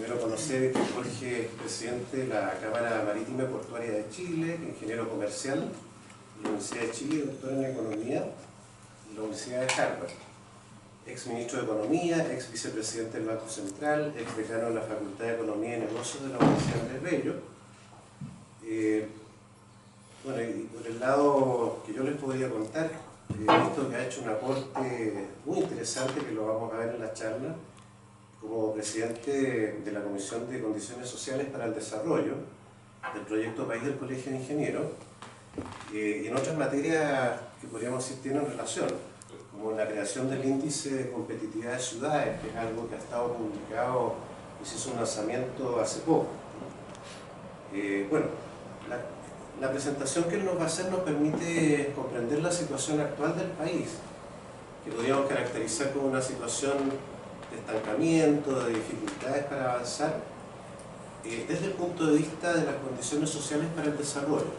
Primero conocer que Jorge es presidente de la Cámara Marítima y Portuaria de Chile, ingeniero comercial de la Universidad de Chile, doctor en Economía de la Universidad de Harvard, ex ministro de Economía, ex vicepresidente del Banco Central, ex decano de la Facultad de Economía y Negocios de la Universidad Andrés Bello. Bueno, y por el lado que yo les podría contar, he visto que ha hecho un aporte muy interesante, que lo vamos a ver en la charla, como presidente de la Comisión de Condiciones Sociales para el Desarrollo del proyecto País del Colegio de Ingenieros, y en otras materias que podríamos decir tienen relación, como la creación del índice de competitividad de ciudades, que es algo que ha estado publicado y se hizo un lanzamiento hace poco. Bueno, la presentación que él nos va a hacer nos permite comprender la situación actual del país, que podríamos caracterizar como una situación de estancamiento, de dificultades para avanzar, desde el punto de vista de las condiciones sociales para el desarrollo.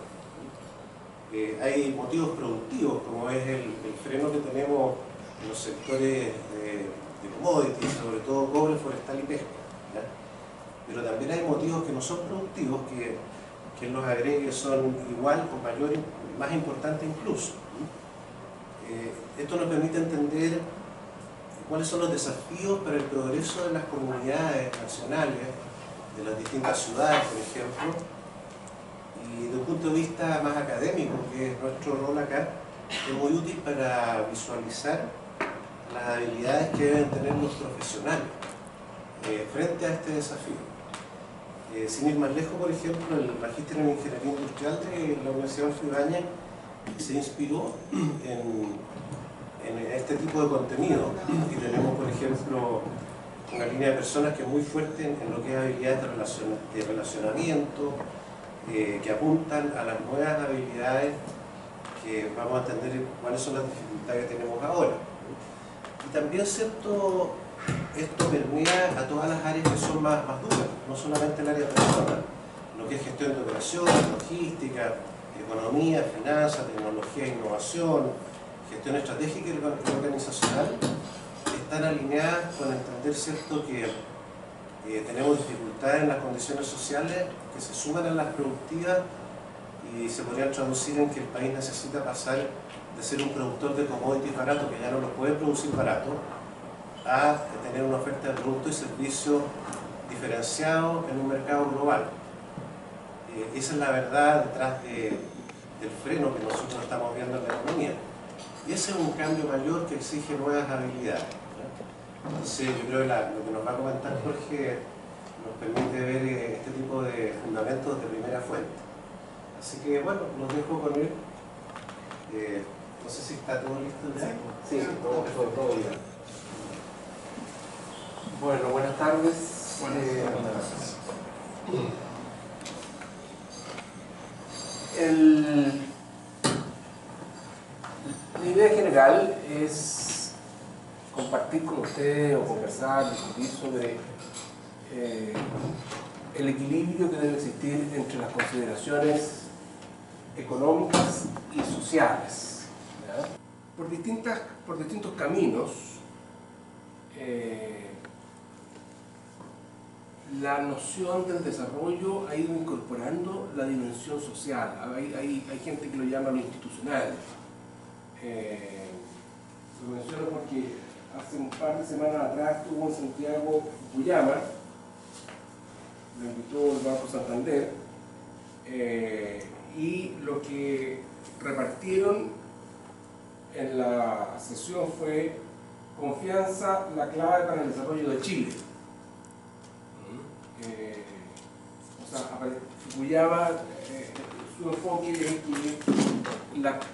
Hay motivos productivos, como es el freno que tenemos en los sectores de commodities, sobre todo cobre, forestal y pesca, ¿ya? Pero también hay motivos que no son productivos, que él nos agregue que son igual o mayor, más importantes incluso. Esto nos permite entender cuáles son los desafíos para el progreso de las comunidades nacionales, de las distintas ciudades, por ejemplo, y desde un punto de vista más académico, que es nuestro rol acá, es muy útil para visualizar las habilidades que deben tener los profesionales frente a este desafío. Sin ir más lejos, por ejemplo, el magíster en Ingeniería Industrial de la Universidad de Ibáñez se inspiró en este tipo de contenido, y tenemos, por ejemplo, una línea de personas que es muy fuerte en lo que es habilidades de relacionamiento, que apuntan a las nuevas habilidades que vamos a entender cuáles son las dificultades que tenemos ahora. Y también, cierto, esto permea a todas las áreas que son más duras, no solamente el área personal, lo que es gestión de operaciones, logística, economía, finanzas, tecnología e innovación, gestión estratégica y organizacional, están alineadas con entender, cierto, que tenemos dificultades en las condiciones sociales que se suman a las productivas y se podrían traducir en que el país necesita pasar de ser un productor de commodities barato, que ya no los puede producir barato, a tener una oferta de productos y servicios diferenciados en un mercado global. Esa es la verdad detrás del freno que nosotros estamos viendo en la economía. Y ese es un cambio mayor que exige nuevas habilidades, ¿no? Entonces yo creo que lo que nos va a comentar Jorge nos permite ver este tipo de fundamentos de primera fuente. Así que bueno, los dejo con él. No sé si está todo listo ya. Sí, todo bien. Bueno, buenas tardes. Buenas tardes. La idea general es compartir con ustedes o conversar, discutir sobre el equilibrio que debe existir entre las consideraciones económicas y sociales, ¿ya? Por distintos caminos. La noción del desarrollo ha ido incorporando la dimensión social. Hay gente que lo llama lo institucional. Lo menciono porque hace un par de semanas atrás estuvo en Santiago Puyama, lo invitó el Banco Santander, y lo que repartieron en la sesión fue confianza, la clave para el desarrollo de Chile. O sea, Fukuyama, su enfoque es que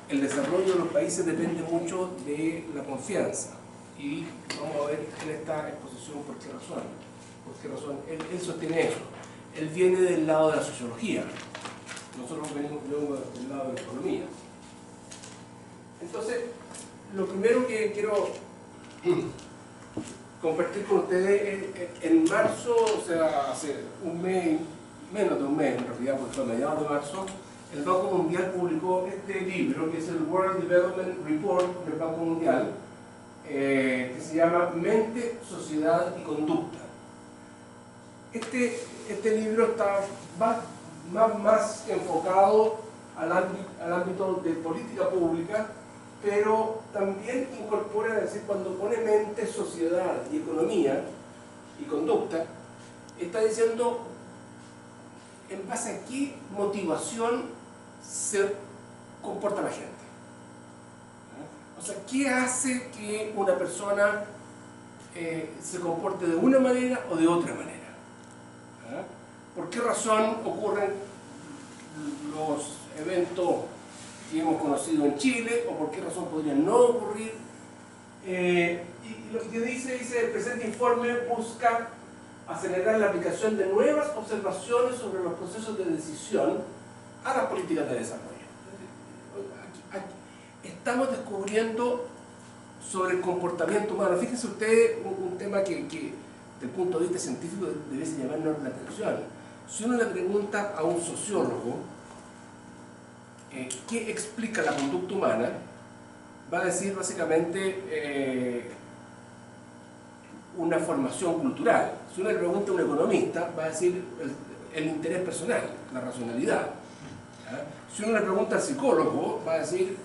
el desarrollo de los países depende mucho de la confianza, y vamos a ver en esta exposición por qué razón él sostiene eso. Él viene del lado de la sociología, nosotros venimos del lado de la economía. Entonces, lo primero que quiero compartir con ustedes, en marzo, o sea, hace un mes, menos de un mes en realidad, porque fue a mediados de marzo, el Banco Mundial publicó este libro, que es el World Development Report del Banco Mundial, que se llama Mente, Sociedad y Conducta. Este libro está más enfocado al ámbito de política pública, pero también incorpora, es decir, cuando pone mente, sociedad y economía y conducta, está diciendo en base a qué motivación se comporta la gente. O sea, ¿qué hace que una persona se comporte de una manera o de otra manera? ¿Por qué razón ocurren los eventos que hemos conocido en Chile o por qué razón podrían no ocurrir? Y lo que dice el presente informe busca acelerar la aplicación de nuevas observaciones sobre los procesos de decisión a las políticas de desarrollo. Estamos descubriendo sobre el comportamiento humano. Fíjense ustedes un tema que desde el punto de vista científico debe llamarnos la atención. Si uno le pregunta a un sociólogo qué explica la conducta humana, va a decir básicamente una formación cultural. Si uno le pregunta a un economista, va a decir el interés personal, la racionalidad. Si uno le pregunta al psicólogo, va a decir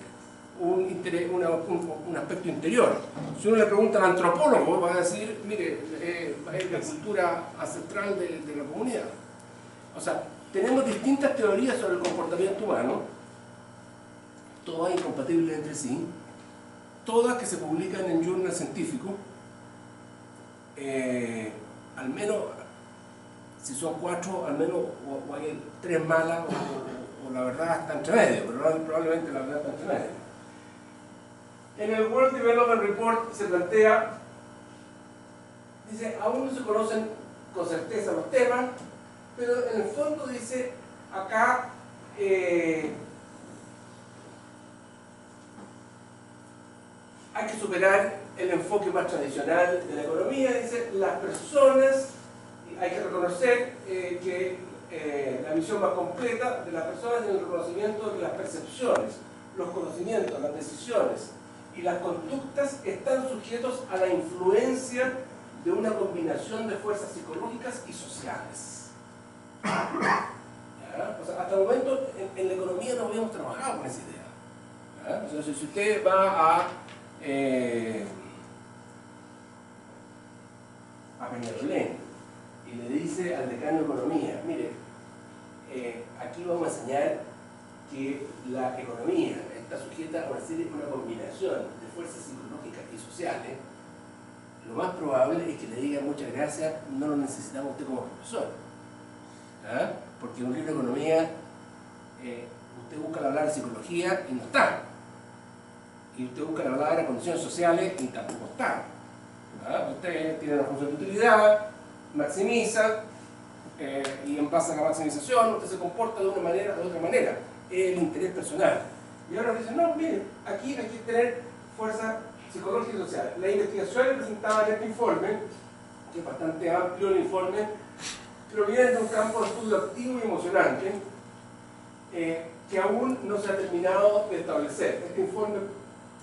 un aspecto interior. Si uno le pregunta al antropólogo, va a decir, mire, es la cultura ancestral de la comunidad. O sea, tenemos distintas teorías sobre el comportamiento humano, todas incompatibles entre sí, todas que se publican en journal científico, al menos, si son 4, al menos o hay 3 malas o la verdad está entre medio, pero probablemente la verdad está entre medio. En el World Development Report se plantea, dice, aún no se conocen con certeza los temas, pero en el fondo dice, acá hay que superar el enfoque más tradicional de la economía, dice, las personas, hay que reconocer que la visión más completa de las personas es el reconocimiento de las percepciones, los conocimientos, las decisiones y las conductas están sujetos a la influencia de una combinación de fuerzas psicológicas y sociales. ¿Ya? O sea, hasta el momento en la economía no habíamos trabajado con esa idea. ¿Ya? O sea, si usted va a Peñalolén y le dice al decano de economía, mire, aquí vamos a enseñar que la economía está sujeta a una combinación de fuerzas psicológicas y sociales, lo más probable es que le diga muchas gracias, no lo necesitamos usted como profesor. ¿Ah? Porque en un libro de economía usted busca la palabra psicología y no está. Y usted busca la palabra condiciones sociales y tampoco está. ¿Ah? Usted tiene una función de utilidad, maximiza, y en base a la maximización usted se comporta de una manera o de otra manera. Es el interés personal. Y ahora dicen, no, mire, aquí hay que tener fuerza psicológica y social. La investigación presentada en este informe, que es bastante amplio el informe, proviene de un campo de estudio activo y emocionante que aún no se ha terminado de establecer. Este informe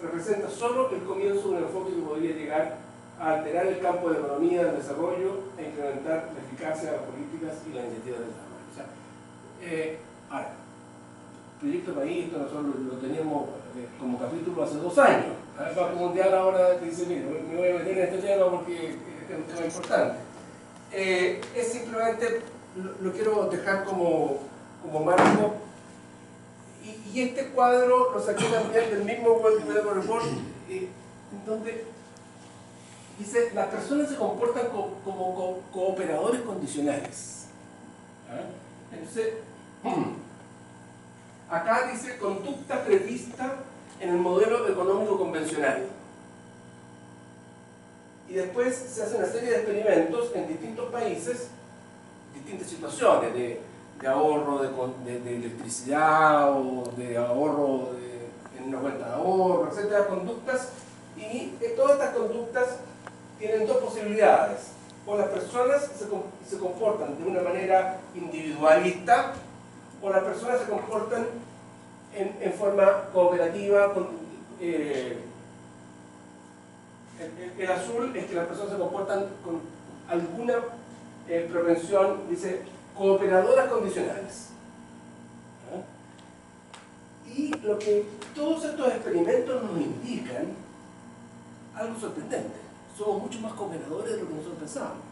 representa solo el comienzo de un enfoque que podría llegar a alterar el campo de la economía del desarrollo e incrementar la eficacia de las políticas y la iniciativa de desarrollo. O sea, ahora, Proyecto País, esto nosotros lo teníamos como capítulo hace 2 años. El Banco Mundial ahora dice, mire, me voy a meter en este tema porque es un tema importante. Es simplemente, lo quiero dejar como marco, y este cuadro lo saqué también del mismo World Development Report, donde dice, las personas se comportan como cooperadores condicionales. Entonces, acá dice conducta prevista en el modelo económico convencional. Y después se hace una serie de experimentos en distintos países, distintas situaciones de ahorro de electricidad o de ahorro en una cuenta de ahorro, etcétera, conductas. Y todas estas conductas tienen 2 posibilidades. O las personas se comportan de una manera individualista, o las personas se comportan en forma cooperativa. El azul es que las personas se comportan con alguna propensión, dice, cooperadoras condicionales. Y lo que todos estos experimentos nos indican, algo sorprendente, somos mucho más cooperadores de lo que nosotros pensábamos.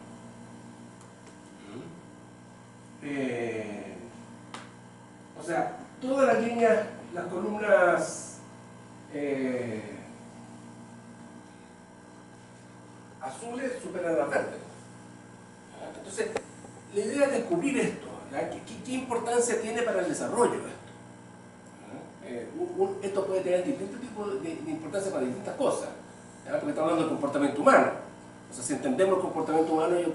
O sea, todas las líneas, las columnas azules superan a las verdes. Entonces, la idea es descubrir esto, ¿qué importancia tiene para el desarrollo esto? Esto puede tener distintos tipos de importancia para distintas cosas, porque estamos hablando del comportamiento humano. O sea, si entendemos el comportamiento humano, yo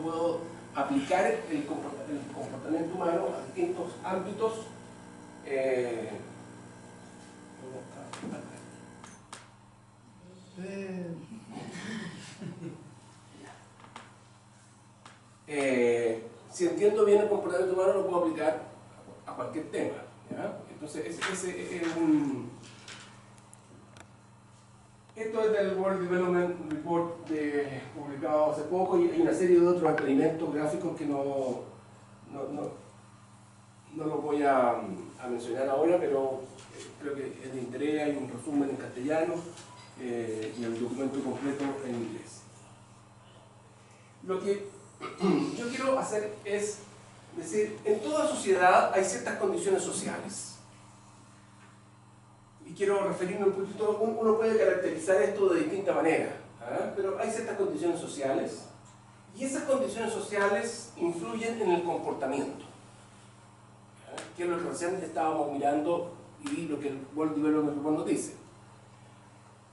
puedo aplicar el comportamiento humano a distintos ámbitos. Si entiendo bien el comportamiento humano, lo puedo aplicar a cualquier tema, ¿ya? Entonces, ese es esto es del World Development Report publicado hace poco, y hay una serie de otros experimentos gráficos que no lo voy a mencionar ahora, pero creo que es de interés. Hay un resumen en castellano y el documento completo en inglés. Lo que yo quiero hacer es decir, en toda sociedad hay ciertas condiciones sociales. Y quiero referirme un poquito, uno puede caracterizar esto de distinta manera, pero hay ciertas condiciones sociales, y esas condiciones sociales influyen en el comportamiento, que es lo que recién estábamos mirando y lo que el World Development Report nos dice.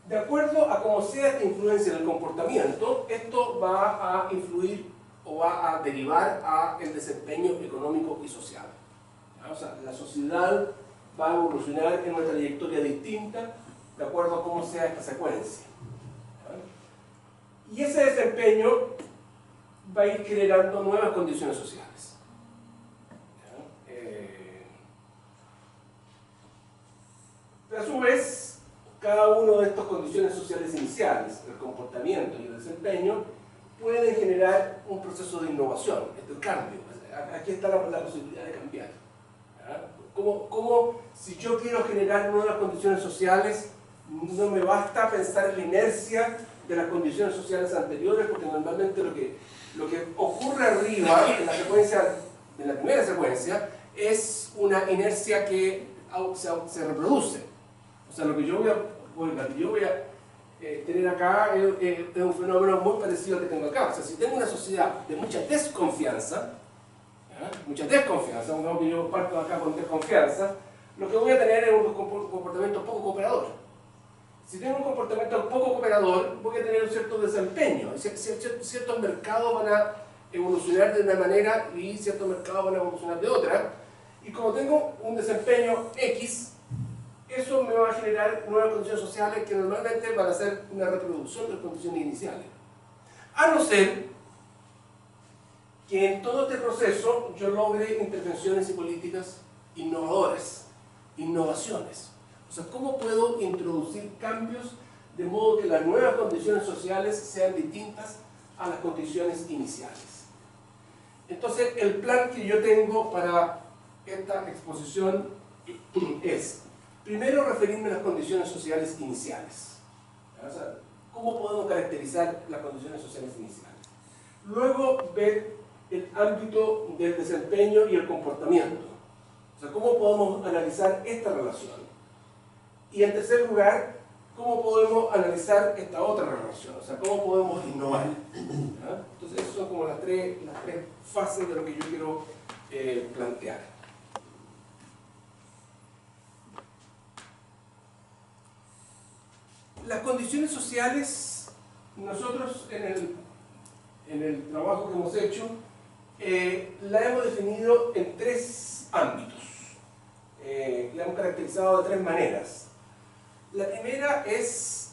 De acuerdo a cómo sea esta influencia en el comportamiento, esto va a influir o va a derivar a el desempeño económico y social. O sea, la sociedad va a evolucionar en una trayectoria distinta de acuerdo a cómo sea esta secuencia. Y ese desempeño va a ir generando nuevas condiciones sociales. A su vez, cada una de estas condiciones sociales iniciales, el comportamiento y el desempeño, pueden generar un proceso de innovación, el cambio. Aquí está la posibilidad de cambiar. Como si yo quiero generar nuevas condiciones sociales, no me basta pensar en la inercia de las condiciones sociales anteriores, porque normalmente lo que ocurre arriba, en la secuencia, en la primera secuencia, es una inercia que se reproduce. O sea, lo que yo voy a tener acá es un fenómeno muy parecido al que tengo acá. O sea, si tengo una sociedad de mucha desconfianza, aunque yo parto de acá con desconfianza, lo que voy a tener es un comportamiento poco cooperador. Si tengo un comportamiento poco cooperador, voy a tener un cierto desempeño. Ciertos mercados van a evolucionar de una manera y ciertos mercados van a evolucionar de otra. Y como tengo un desempeño X, eso me va a generar nuevas condiciones sociales que normalmente van a ser una reproducción de las condiciones iniciales. A no ser que en todo este proceso yo logre intervenciones y políticas innovadoras, innovaciones. O sea, ¿cómo puedo introducir cambios de modo que las nuevas condiciones sociales sean distintas a las condiciones iniciales? Entonces, el plan que yo tengo para esta exposición es, primero, referirme a las condiciones sociales iniciales. O sea, ¿cómo podemos caracterizar las condiciones sociales iniciales? Luego, ver el ámbito del desempeño y el comportamiento. O sea, ¿cómo podemos analizar esta relación? Y en tercer lugar, ¿cómo podemos analizar esta otra relación? O sea, ¿cómo podemos innovar? Entonces, esas son como las tres fases de lo que yo quiero plantear. Las condiciones sociales, nosotros en el trabajo que hemos hecho, la hemos definido en tres ámbitos. La hemos caracterizado de tres maneras. La primera es,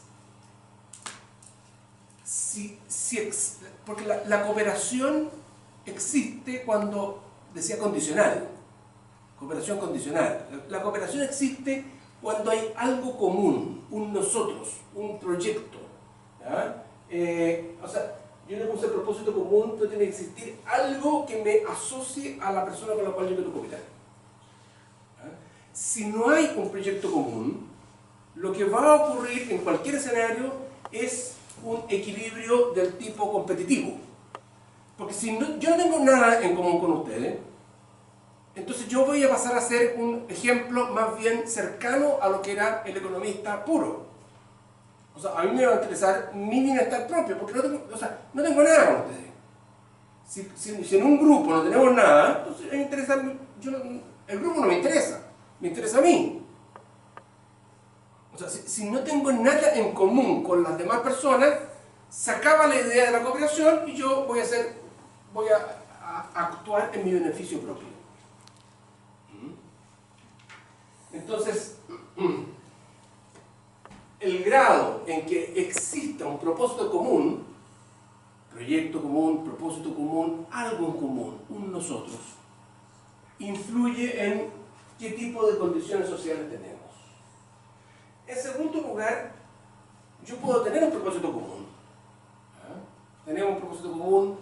porque la cooperación existe cuando, decía condicional, cooperación condicional. La cooperación existe cuando hay algo común, un nosotros, un proyecto. O sea, yo le puse el propósito común, pero tiene que existir algo que me asocie a la persona con la cual yo quiero cooperar. Si no hay un proyecto común, lo que va a ocurrir en cualquier escenario es un equilibrio del tipo competitivo. Porque si yo no tengo nada en común con ustedes, entonces yo voy a pasar a ser un ejemplo más bien cercano a lo que era el economista puro. O sea, a mí me va a interesar mi bienestar propio, porque no tengo nada con ustedes. Si en un grupo no tenemos nada, entonces el grupo no me interesa, me interesa a mí. O sea, si no tengo nada en común con las demás personas, se acaba la idea de la cooperación y yo voy a actuar en mi beneficio propio. Entonces, el grado en que exista un propósito común, proyecto común, propósito común, algo en común, un nosotros, influye en qué tipo de condiciones sociales tenemos. En segundo lugar, yo puedo tener un propósito común. Tenemos un propósito común,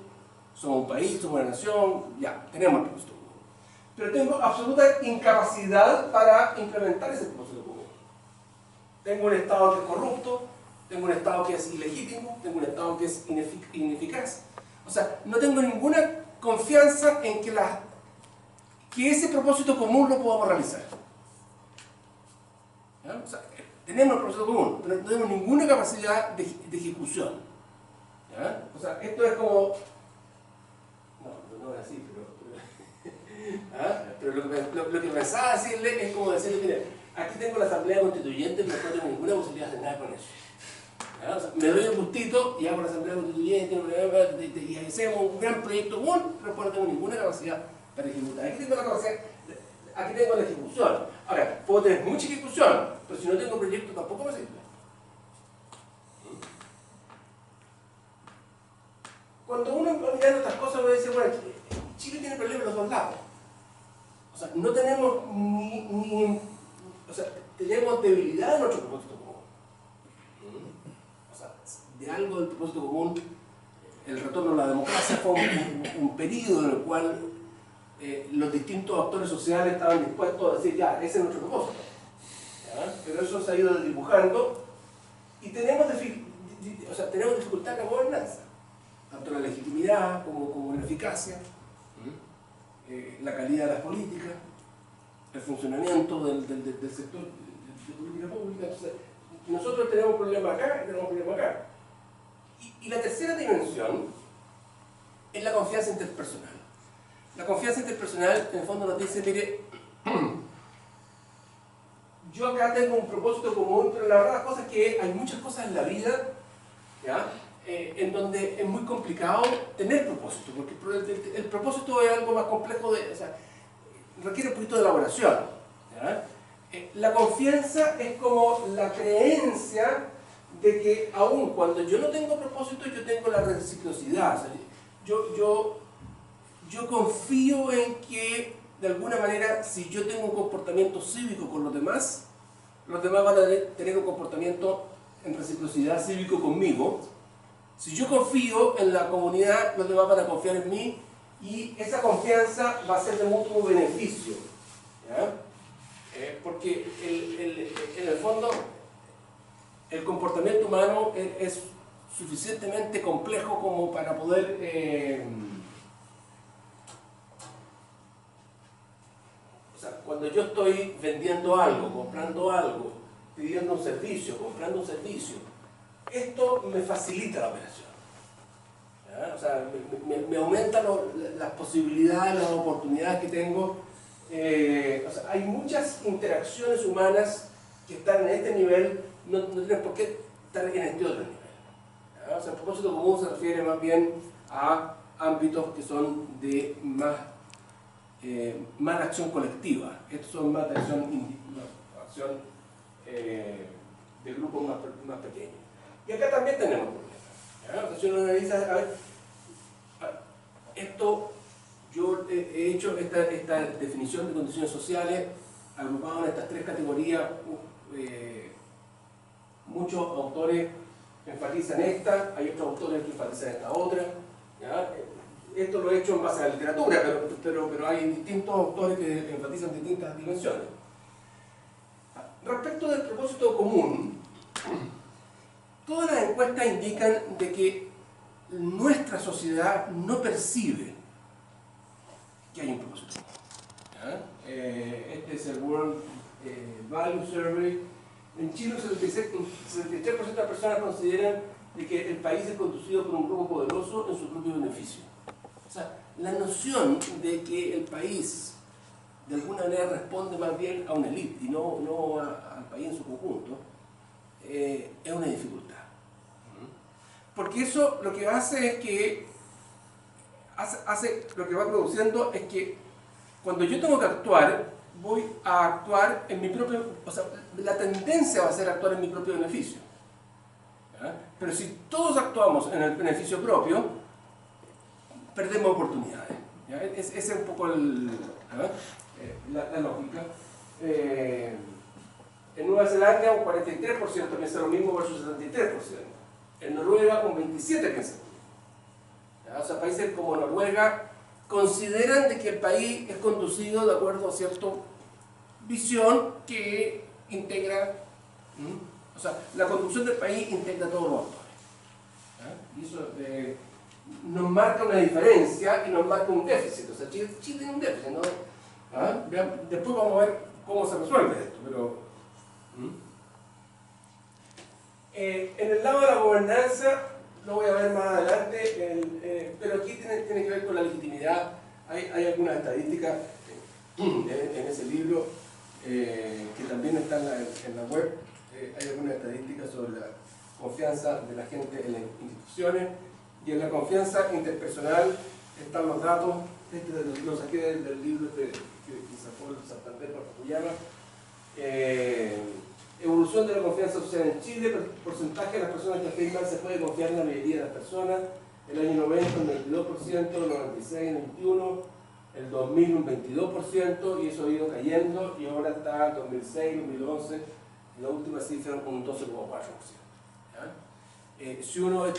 somos un país, somos una nación, ya, tenemos un propósito común. Pero tengo absoluta incapacidad para implementar ese propósito común. Tengo un Estado que es corrupto, tengo un Estado que es ilegítimo, tengo un Estado que es ineficaz. O sea, no tengo ninguna confianza en que ese propósito común lo podamos realizar. ¿Ya? O sea, tenemos un propósito común, pero no tenemos ninguna capacidad de ejecución. ¿Ya? O sea, esto es como... No es así, pero lo que pensaba decirle es como decirle, mire, aquí tengo la Asamblea Constituyente, pero no tengo ninguna posibilidad de hacer nada con eso. O sea, me doy un gustito y hago la Asamblea Constituyente y hacemos un gran proyecto común, pero no tengo ninguna capacidad para ejecutar. Aquí tengo la capacidad, aquí tengo la ejecución. Ahora, puedo tener mucha ejecución, pero si no tengo proyecto tampoco me sirve. Cuando uno va mirando estas cosas, uno dice, bueno, Chile tiene problemas en los dos lados. O sea, no tenemos o sea, tenemos debilidad en nuestro propósito común. O sea, de algo del propósito común, el retorno a la democracia fue un periodo en el cual los distintos actores sociales estaban dispuestos a decir, ya, ese es nuestro propósito. ¿Ya? Pero eso se ha ido dibujando y tenemos dificultad en la gobernanza, tanto en la legitimidad como en la eficacia, la calidad de las políticas, el funcionamiento del sector de política pública. Entonces, nosotros tenemos un problema acá y tenemos un problema acá. Y la tercera dimensión es la confianza interpersonal. La confianza interpersonal, en el fondo, nos dice, mire, yo acá tengo un propósito común, pero la verdad es que hay muchas cosas en la vida, ¿ya? En donde es muy complicado tener propósito, porque el propósito es algo más complejo, o sea, requiere un poquito de elaboración. ¿Ya? La confianza es como la creencia de que aun cuando yo no tengo propósito, yo tengo la reciprocidad. O sea, yo confío en que, de alguna manera, si yo tengo un comportamiento cívico con los demás van a tener un comportamiento en reciprocidad cívico conmigo. Si yo confío en la comunidad, los demás van a confiar en mí y esa confianza va a ser de mutuo beneficio. ¿Ya? Porque en el fondo el comportamiento humano es suficientemente complejo como para poder... o sea, cuando yo estoy vendiendo algo, comprando algo, pidiendo un servicio, comprando un servicio, esto me facilita la operación. ¿Ya? O sea, me aumenta las posibilidades, las oportunidades que tengo. O sea, hay muchas interacciones humanas que están en este nivel, no tienen por qué estar en este otro nivel. ¿Ya? O sea, el propósito común se refiere más bien a ámbitos que son de más acción colectiva. Estos son más de acción de grupos más pequeños. Y acá también tenemos problemas. O sea, si uno analiza, a ver, esto, yo he hecho esta definición de condiciones sociales, agrupado en estas tres categorías. Muchos autores enfatizan esta, hay otros autores que enfatizan esta otra. ¿Ya? Esto lo he hecho en base a la literatura, pero hay distintos autores que enfatizan distintas dimensiones. Respecto del propósito común, todas las encuestas indican de que nuestra sociedad no percibe que hay un propósito. ¿Ya? Este es el World Value Survey. En Chile, un 73% de las personas consideran de que el país es conducido por un grupo poderoso en su propio beneficio. O sea, la noción de que el país de alguna manera responde más bien a una élite y no al país en su conjunto, es una dificultad. Porque eso lo que hace es que lo que va produciendo es que cuando yo tengo que actuar, voy a actuar en mi propio, o sea, la tendencia va a ser actuar en mi propio beneficio. ¿Ya? Pero si todos actuamos en el beneficio propio, perdemos oportunidades. ¿Ya? Ese es un poco la lógica. En Nueva Zelanda un 43% piensa lo mismo versus 73%. En Noruega un 27% piensa lo mismo. ¿Ya? O sea, países como Noruega consideran de que el país es conducido de acuerdo a cierta visión que integra, o sea, la conducción del país integra todos los actores. ¿Ya? Y eso nos marca una diferencia y nos marca un déficit. O sea, Chile tiene un déficit, ¿no? ¿Ah? Después vamos a ver cómo se resuelve esto, pero en el lado de la gobernanza lo voy a ver más adelante, pero aquí tiene que ver con la legitimidad. Hay algunas estadísticas en ese libro que también están en la web. Hay algunas estadísticas sobre la confianza de la gente en las instituciones, y en la confianza interpersonal están los datos. Lo saqué del libro que sacó el Santander Puyana. Evolución de la confianza social en Chile, porcentaje de las personas que afirman se puede confiar en la mayoría de las personas. El año 90 un 22%, el 96 un 21%, el 2000 un 22%, y eso ha ido cayendo, y ahora está el 2006, 2011, la última cifra un 12,4%. Si uno de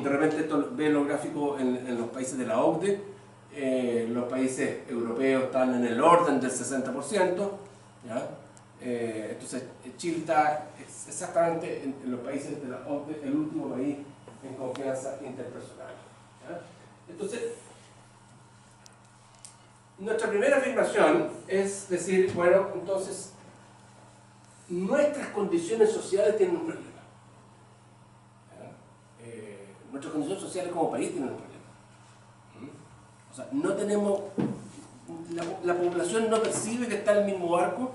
repente ve los gráficos en los países de la OCDE, los países europeos están en el orden del 60%, ¿ya? Entonces Chile está exactamente en los países de la OCDE, el último país en confianza interpersonal. ¿Ya? Entonces, nuestra primera afirmación es decir, bueno, entonces nuestras condiciones sociales tienen un problema. Nuestras condiciones sociales como país tienen un problema. O sea, no tenemos, la población no percibe que está en el mismo barco,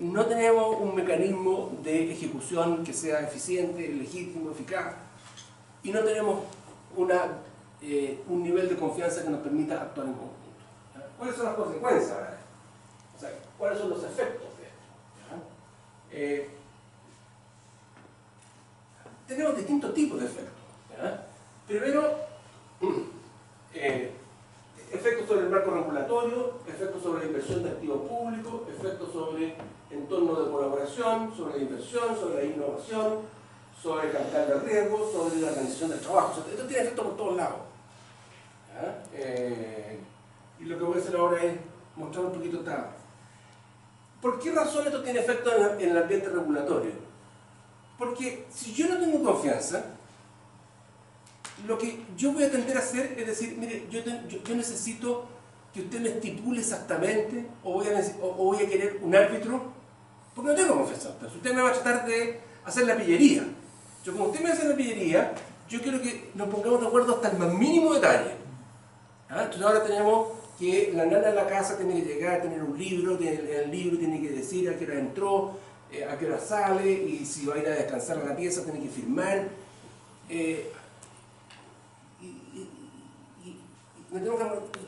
no tenemos un mecanismo de ejecución que sea eficiente, legítimo, eficaz, y no tenemos un nivel de confianza que nos permita actuar en conjunto. ¿Ya? ¿Cuáles son las consecuencias? O sea, ¿cuáles son los efectos de esto? Tenemos distintos tipos de efectos. ¿Ya? Primero, efectos sobre el marco regulatorio, efectos sobre la inversión de activos públicos, efectos sobre entorno de colaboración, sobre la inversión, sobre la innovación, sobre el capital de riesgo, sobre la organización del trabajo. O sea, esto tiene efectos por todos lados. Y lo que voy a hacer ahora es mostrar un poquito esta. ¿Por qué razón esto tiene efecto en el ambiente regulatorio? Porque si yo no tengo confianza, lo que yo voy a tender a hacer es decir, mire, yo necesito que usted me estipule exactamente, o voy a querer un árbitro, porque no tengo confianza. Entonces usted me va a tratar de hacer la pillería. Yo, como usted me hace la pillería, yo quiero que nos pongamos de acuerdo hasta el más mínimo detalle. Entonces ahora tenemos que la nana de la casa tiene que llegar a tener un libro, el libro tiene que decir a qué hora entró, a qué hora sale, y si va a ir a descansar a la pieza tiene que firmar.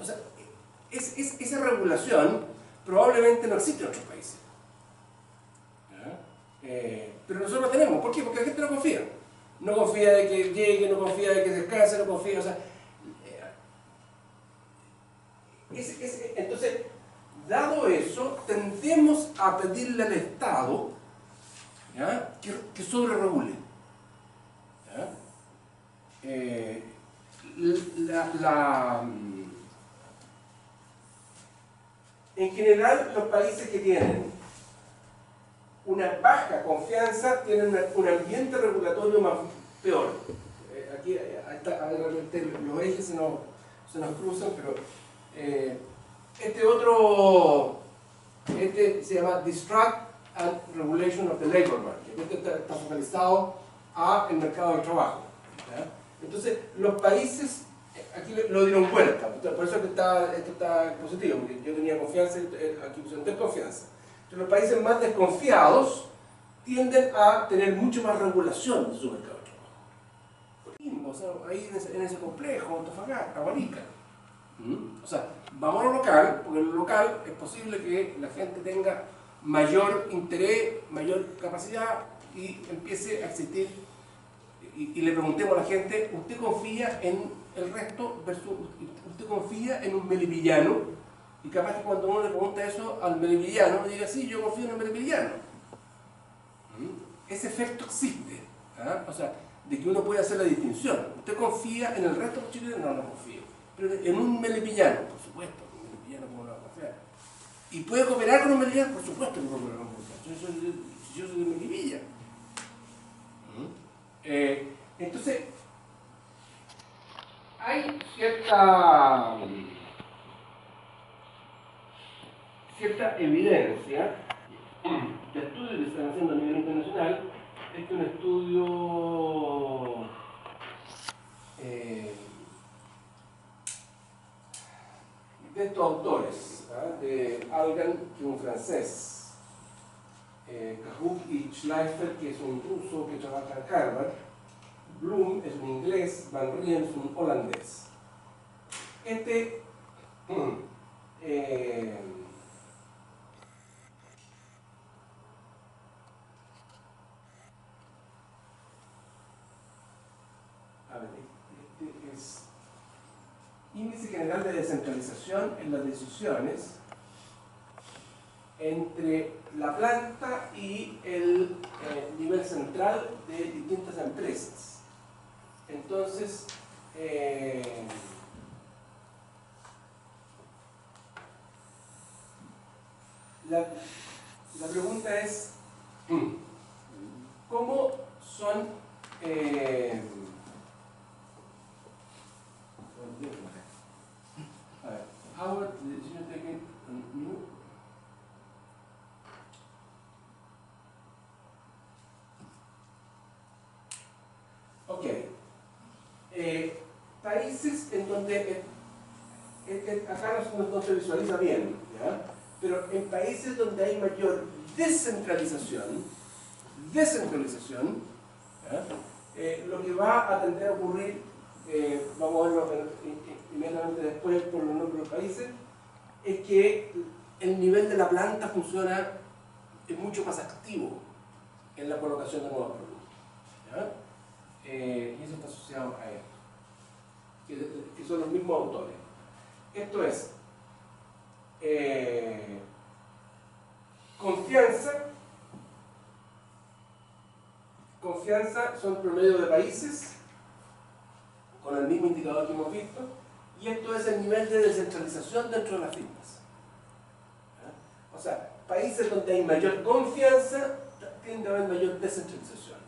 O sea, esa regulación probablemente no existe en otros países. Pero nosotros la tenemos. ¿Por qué? Porque la gente no confía. No confía de que llegue, no confía de que descanse, no confía. O sea, entonces, dado eso, tendemos a pedirle al Estado ¿ya? Que sobre-regule. En general, los países que tienen una baja confianza tienen un ambiente regulatorio más peor. Aquí realmente los ejes se nos cruzan, pero este se llama Distract and Regulation of the Labor Market. Este está focalizado al mercado del trabajo. ¿Ya? Entonces, los países, aquí lo dieron vuelta, por eso esto está positivo, porque yo tenía confianza, aquí pusieron desconfianza. Entonces, los países más desconfiados tienden a tener mucho más regulación de su mercado de trabajo. O sea, ahí en ese complejo, Antofagasta, Guarica. O sea, vamos a lo local, porque en lo local es posible que la gente tenga mayor interés, mayor capacidad y empiece a existir. Y le preguntemos a la gente, ¿usted confía en el resto versus usted confía en un melipillano? Y capaz que cuando uno le pregunta eso al melipillano, diga, sí, yo confío en el melipillano. Ese efecto existe. ¿Ah? O sea, de que uno puede hacer la distinción. ¿Usted confía en el resto de los chilenos? No, no confío. Pero en un melipillano, por supuesto, un melipillano como no va a confiar. ¿Y puede cooperar con un melipillano? Por supuesto que puede cooperar con un melipillano. Yo soy de Melipilla. Entonces, hay cierta evidencia de estudios que se están haciendo a nivel internacional. Este es un estudio de estos autores, de Algan, que es un francés, Cahouk y Schleifer, que es un ruso que trabaja en Harvard, Bloom es un inglés, Van Rijn es un holandés. Este es índice general de descentralización en las decisiones entre la planta y el nivel central de distintas empresas. Entonces, la pregunta es, ¿cómo son how are the decision taken on new? Ok. Países en donde acá no se visualiza bien, ¿ya? Pero en países donde hay mayor descentralización, ¿ya? Lo que va a tender a ocurrir, vamos a verlo inmediatamente después por los nombres de los países, es que el nivel de la planta funciona, es mucho más activo en la colocación de nuevos productos, ¿ya? Y eso está asociado a esto, que son los mismos autores. Esto es confianza son promedio de países con el mismo indicador que hemos visto, y esto es el nivel de descentralización dentro de las firmas. ¿Ya? O sea, países donde hay mayor confianza tiende a haber mayor descentralización.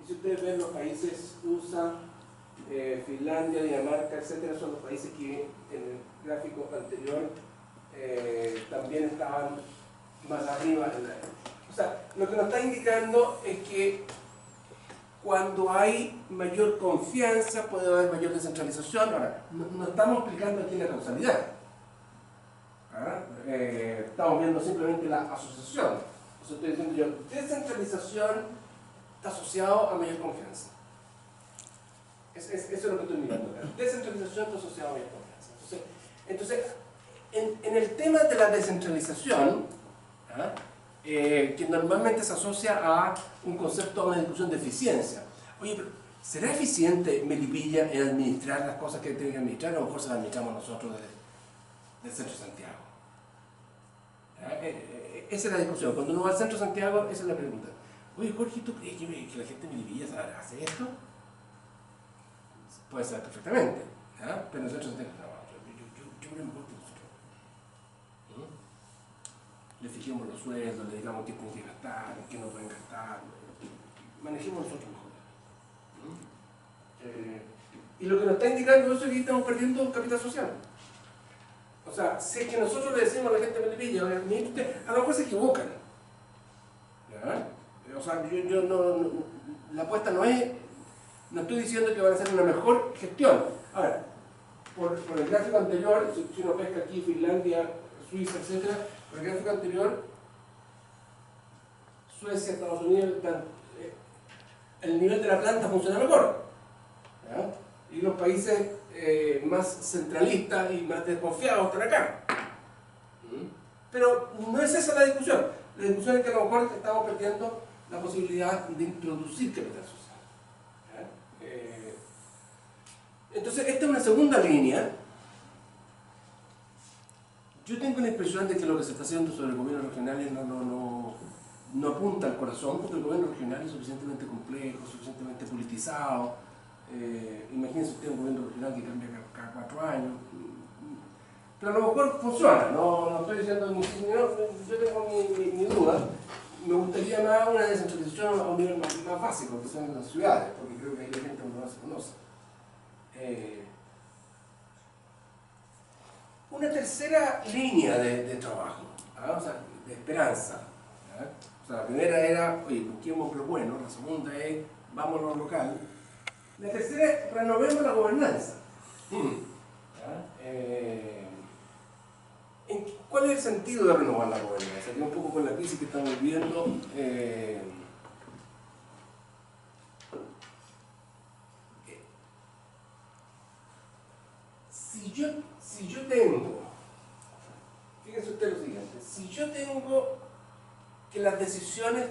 Y si ustedes ven los países USA, Finlandia, Dinamarca, etc., son los países que en el gráfico anterior también estaban más arriba. O sea, lo que nos está indicando es que cuando hay mayor confianza puede haber mayor descentralización. Ahora, no estamos explicando aquí la causalidad. Estamos viendo simplemente la asociación. O sea, estoy diciendo yo, descentralización está asociado a mayor confianza. Eso es lo que estoy mirando acá. Descentralización está asociada a mayor confianza. Entonces en el tema de la descentralización, que normalmente se asocia a un concepto, a una discusión de eficiencia. Oye, pero ¿será eficiente Melipilla en administrar las cosas que tiene que administrar? O a lo mejor se las administramos nosotros del Centro de Santiago. Esa es la discusión. Cuando uno va al Centro de Santiago, esa es la pregunta. oye Jorge, ¿tú crees que la gente de Melipilla hace esto? Puede ser perfectamente, ¿ya? Pero nosotros entendemos, no, yo creo mejor que nosotros. Le fijemos los sueldos, le digamos qué tienen que gastar, qué no pueden gastar, manejemos nosotros mejor. Y lo que nos está indicando eso es que estamos perdiendo capital social. O sea, si es que nosotros le decimos a la gente de Melipilla, a lo mejor se equivocan. ¿Ya? O sea, la apuesta no es, no estoy diciendo que van a hacer una mejor gestión. Ahora, por el gráfico anterior, si uno pesca aquí Finlandia, Suiza, etc., por el gráfico anterior, Suecia, Estados Unidos, el nivel de la planta funciona mejor. ¿Ya? Y los países más centralistas y más desconfiados están acá. Pero no es esa la discusión. La discusión es que a lo mejor estamos perdiendo la posibilidad de introducir capital social. Entonces, esta es una segunda línea. Yo tengo la impresión de que lo que se está haciendo sobre gobiernos regionales no apunta al corazón, porque el gobierno regional es suficientemente complejo, suficientemente politizado. Imagínense usted un gobierno regional que cambia cada 4 años. Pero a lo mejor funciona, no estoy diciendo yo tengo mi duda. Me gustaría más una descentralización a un nivel más básico, que son las ciudades, porque creo que ahí la gente no se conoce. Una tercera línea de trabajo, o sea, de esperanza. O sea, la primera era, oye, busquemos lo bueno, la segunda es, vamos a lo local. La tercera es, renovemos la gobernanza. ¿Cuál es el sentido de renovar la gobernanza? Que un poco con la crisis que estamos viviendo, si yo tengo, fíjense usted lo siguiente, si yo tengo que las decisiones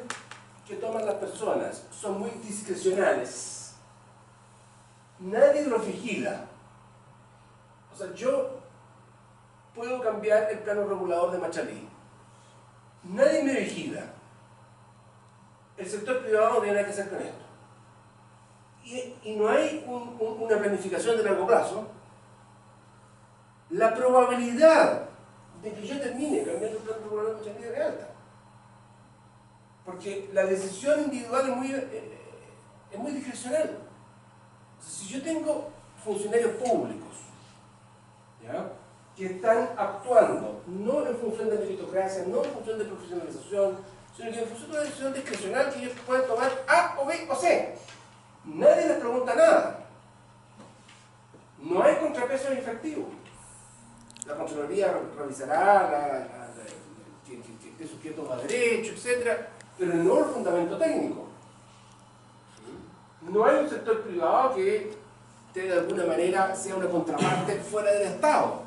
que toman las personas son muy discrecionales, nadie los vigila. O sea, yo puedo cambiar el plano regulador de Machalí. Nadie me vigila. El sector privado no tiene nada que hacer con esto. Y no hay una planificación de largo plazo. La probabilidad de que yo termine cambiando el plano regulador de Machalí es alta. Porque la decisión individual es muy discrecional. O sea, si yo tengo funcionarios públicos, ¿ya?, que están actuando no en función de meritocracia, no en función de profesionalización, sino que en función de una decisión discrecional que ellos pueden tomar A o B o C. Nadie les pregunta nada. No hay contrapesos efectivos. La Contraloría revisará qué sujeto va a derecho, etc., pero no el fundamento técnico. No hay un sector privado que de alguna manera sea una contraparte fuera del Estado.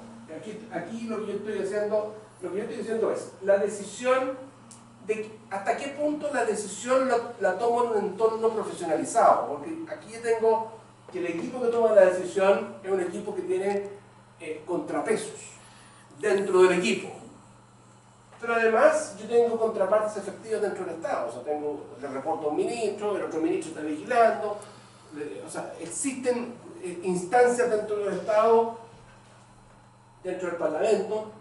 Aquí lo que yo estoy diciendo es la decisión de hasta qué punto la decisión la tomo en un entorno profesionalizado, porque aquí yo tengo que el equipo que toma la decisión es un equipo que tiene contrapesos dentro del equipo. Pero además yo tengo contrapartes efectivas dentro del Estado, o sea, le reporto a un ministro, el otro ministro está vigilando, o sea, existen instancias dentro del Estado, dentro del Parlamento,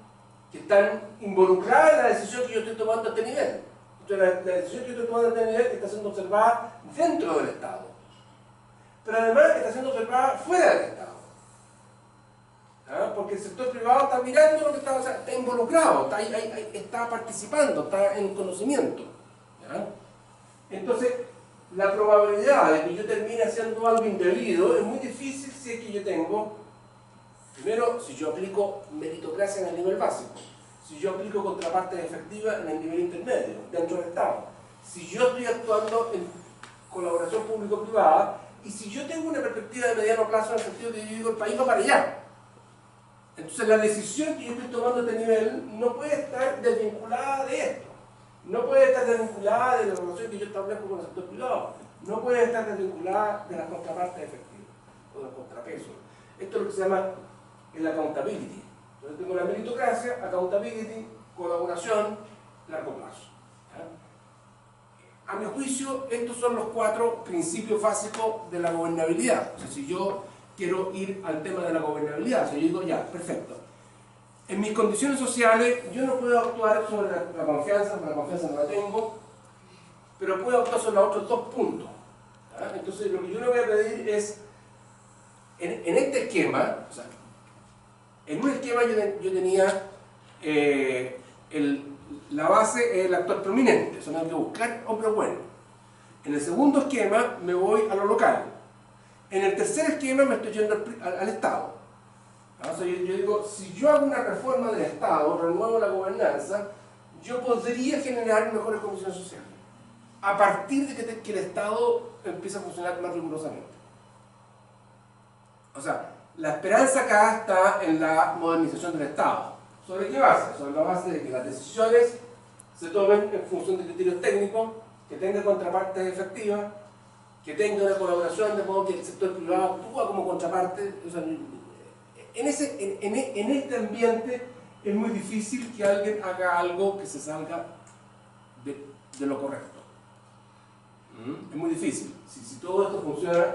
que están involucradas en la decisión que yo estoy tomando a este nivel. Entonces la decisión que yo estoy tomando a este nivel está siendo observada dentro del Estado, pero además está siendo observada fuera del Estado. Porque el sector privado está mirando lo que está, o sea, está involucrado, está participando, está en conocimiento. ¿Ya? Entonces, la probabilidad de que yo termine haciendo algo indebido es muy difícil si es que yo tengo, primero, si yo aplico meritocracia en el nivel básico, si yo aplico contrapartes efectivas en el nivel intermedio, dentro del Estado, si yo estoy actuando en colaboración público-privada y si yo tengo una perspectiva de mediano plazo en el sentido que yo digo el país va para allá. Entonces la decisión que yo estoy tomando a este nivel no puede estar desvinculada de esto, no puede estar desvinculada de la relación que yo establezco con el sector privado, no puede estar desvinculada de las contrapartes efectivas o de los contrapesos. Esto es lo que se llama el accountability. Entonces tengo la meritocracia, accountability, colaboración, largo plazo. a mi juicio, estos son los 4 principios básicos de la gobernabilidad. O sea, si yo quiero ir al tema de la gobernabilidad, si yo digo, ya, perfecto. En mis condiciones sociales, yo no puedo actuar sobre la confianza, porque la confianza no la tengo, pero puedo actuar sobre los otros 2 puntos. ¿Ah? Entonces, lo que yo le voy a pedir es, en este esquema, o sea, en un esquema yo tenía la base es el actor prominente, o sea, no hay que buscar hombre bueno. En el segundo esquema me voy a lo local. En el tercer esquema me estoy yendo al Estado. O sea, yo digo, si yo hago una reforma del Estado, renuevo la gobernanza, yo podría generar mejores condiciones sociales. A partir de que el Estado empiece a funcionar más rigurosamente. O sea, la esperanza acá está en la modernización del Estado. ¿Sobre qué base? Sobre la base de que las decisiones se tomen en función de criterios técnicos, que tengan contrapartes efectivas, que tenga una colaboración de modo que el sector privado actúa como contraparte. O sea, en este ambiente es muy difícil que alguien haga algo que se salga de lo correcto. Es muy difícil, si todo esto funciona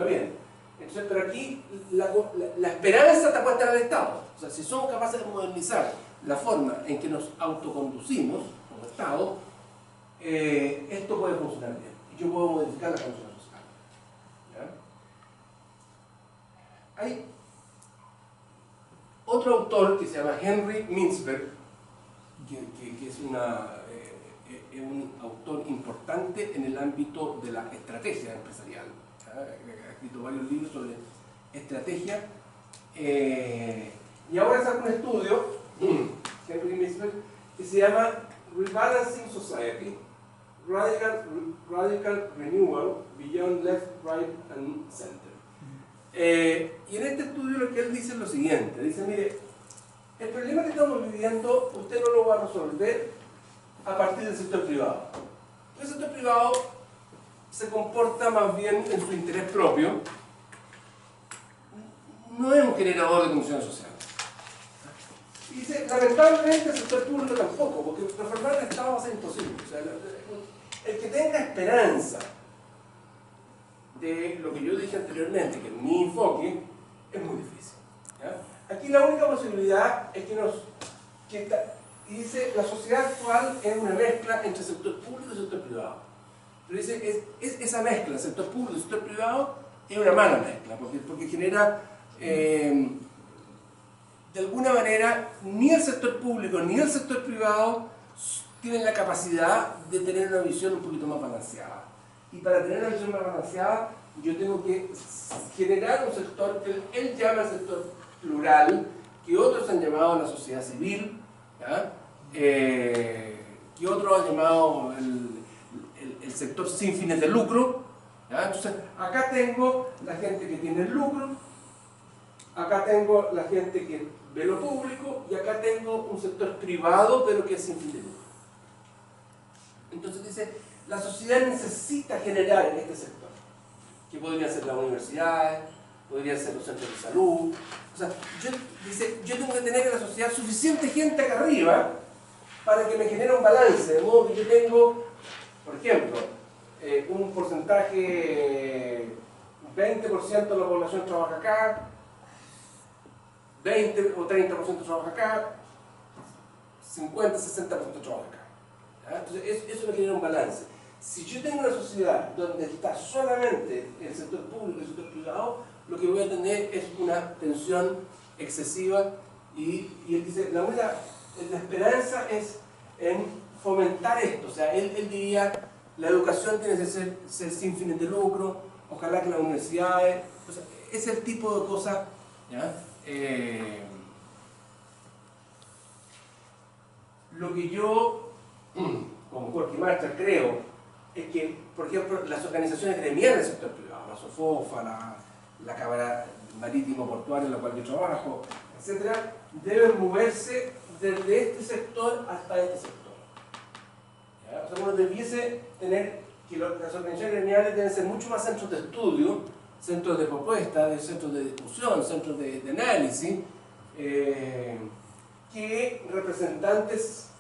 bien. Entonces, pero aquí la esperanza está puesta en el Estado. O sea, si somos capaces de modernizar la forma en que nos autoconducimos como Estado, esto puede funcionar bien. Y yo puedo modificar las condiciones sociales. ¿Ya? Hay otro autor que se llama Henry Mintzberg, que es un autor importante en el ámbito de la estrategia empresarial. Ha escrito varios libros sobre estrategia. Y ahora saca un estudio, Henry Mintzberg, que se llama Rebalancing Society, Radical Renewal Beyond Left, Right and Center. Y en este estudio lo que él dice es lo siguiente, dice, mire, el problema que estamos viviendo usted no lo va a resolver a partir del sector privado. El sector privado se comporta más bien en su interés propio, no es un generador de condiciones sociales. Y dice, lamentablemente el sector público tampoco, porque reformar el Estado va a ser imposible. O sea, el que tenga esperanza de lo que yo dije anteriormente, que mi enfoque, es muy difícil. ¿Ya? Aquí la única posibilidad es y dice, la sociedad actual es una mezcla entre el sector público y el sector privado. Pero dice, esa mezcla, el sector público y el sector privado, es una mala mezcla, porque genera, de alguna manera, ni el sector público ni el sector privado tienen la capacidad de tener una visión un poquito más balanceada. Y para tener una visión más balanceada, yo tengo que generar un sector que él llama el sector plural, que otros han llamado la sociedad civil, ¿ya? Que otros han llamado el sector sin fines de lucro. ¿Ya? Entonces, acá tengo la gente que tiene el lucro, acá tengo la gente que ve lo público, y acá tengo un sector privado, pero que es sin fin de lucro. Entonces dice, la sociedad necesita generar en este sector, que podrían ser las universidades, podrían ser los centros de salud. O sea, yo tengo que tener en la sociedad suficiente gente acá arriba para que me genere un balance, de modo que yo tengo, por ejemplo, un porcentaje, 20% de la población trabaja acá, 20 o 30% trabaja acá, 50, 60% trabaja acá. ¿Ya? Entonces, eso me genera un balance. Si yo tengo una sociedad donde está solamente el sector público y el sector privado, lo que voy a tener es una tensión excesiva, y él dice, la esperanza es en fomentar esto. O sea, él diría, la educación tiene que ser sin fines de lucro, ojalá que las universidades, o sea, es el tipo de cosas, ¿ya? Lo que yo, como Jorge Marshall, creo es que, por ejemplo, las organizaciones gremiales del sector privado, la SOFOFA, la Cámara Marítimo Portuaria en la cual yo trabajo, etc., deben moverse desde este sector hasta este sector. ¿Ya? O sea, uno debiese tener que las organizaciones gremiales deben ser mucho más centros de estudio, centros de propuesta, centros de discusión, centros de análisis, que representantes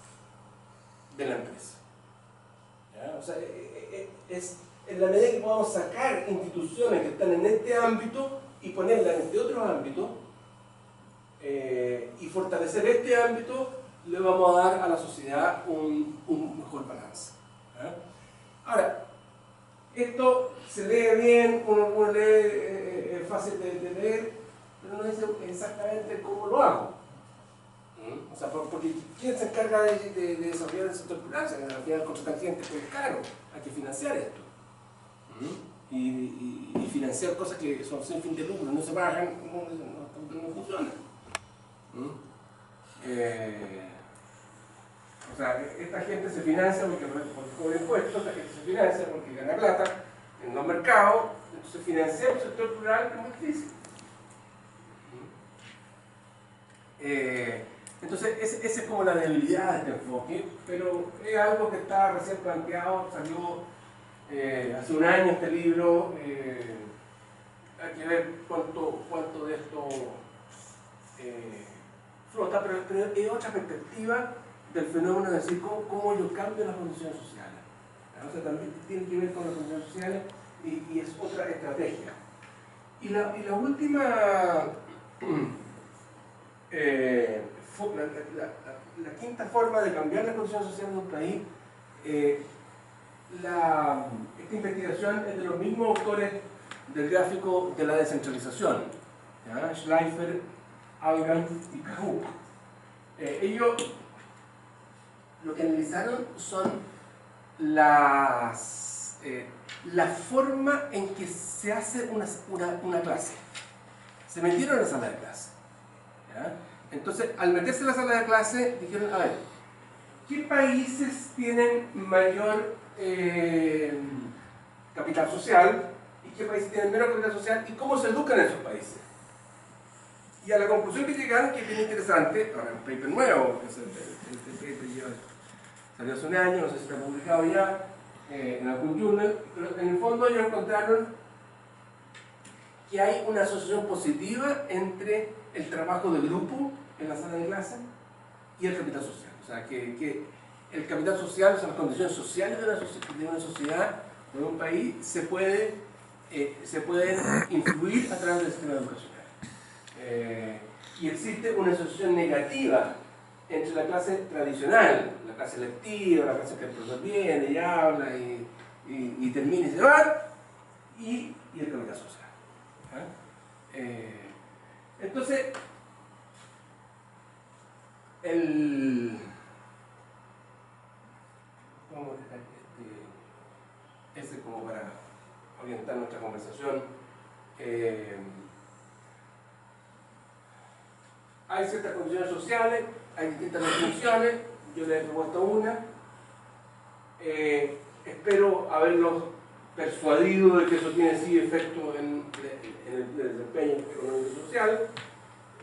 de la empresa. ¿Ya? O sea, es en la medida que podamos sacar instituciones que están en este ámbito y ponerlas en este otro ámbito, y fortalecer este ámbito, le vamos a dar a la sociedad un mejor balance. ¿Ya? Ahora, esto se lee bien, uno lee, es fácil de leer, pero no dice exactamente cómo lo hago. O sea, porque ¿quién se encarga de desarrollar el sector privado? Al final contratar gente que es caro, hay que financiar esto. Y financiar cosas que son sin fin de lucro, no se pagan, no funcionan. O sea, esta gente se financia porque cobra impuestos, esta gente se financia porque gana plata en los mercados, entonces financiar el sector rural es muy difícil. Entonces, esa es como la debilidad de este enfoque, pero es algo que está recién planteado, salió hace un año este libro, hay que ver cuánto de esto flota, pero es otra perspectiva del fenómeno, de decir cómo yo cambio las condiciones sociales. O sea, también tiene que ver con las condiciones sociales y es otra estrategia. Y la última, la quinta forma de cambiar las condiciones sociales de un país, esta investigación es de los mismos autores del gráfico de la descentralización, ¿ya? Schleifer, Algan y Cahoot. Ellos lo que analizaron son la forma en que se hace una clase. Se metieron en la sala de clase, ¿ya? Entonces, al meterse en la sala de clase, dijeron, a ver, ¿qué países tienen mayor capital social y qué países tienen menos capital social y cómo se educan en esos países? Y a la conclusión que llegaron, que es bien interesante, ahora un paper nuevo, que es el paper salió hace un año, no sé si está publicado ya en algún journal, pero en el fondo ellos encontraron que hay una asociación positiva entre el trabajo de grupo en la sala de clase y el capital social. O sea, que el capital social, o sea, las condiciones sociales de una sociedad o de un país se pueden influir a través del sistema educacional. Y existe una asociación negativa entre la clase tradicional, la clase lectiva, la clase que el profesor viene y habla y termina y se va, y el capital social. Entonces, vamos a dejar este como para orientar nuestra conversación. Hay ciertas condiciones sociales, hay distintas definiciones, yo les he propuesto una. Espero haberlos persuadido de que eso tiene sí efecto en el desempeño económico y social.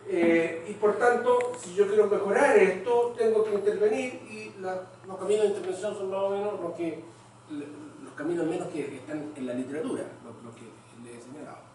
Y por tanto, si yo quiero mejorar esto, tengo que intervenir y los caminos de intervención son más o menos los caminos menos que están en la literatura, lo que les he señalado.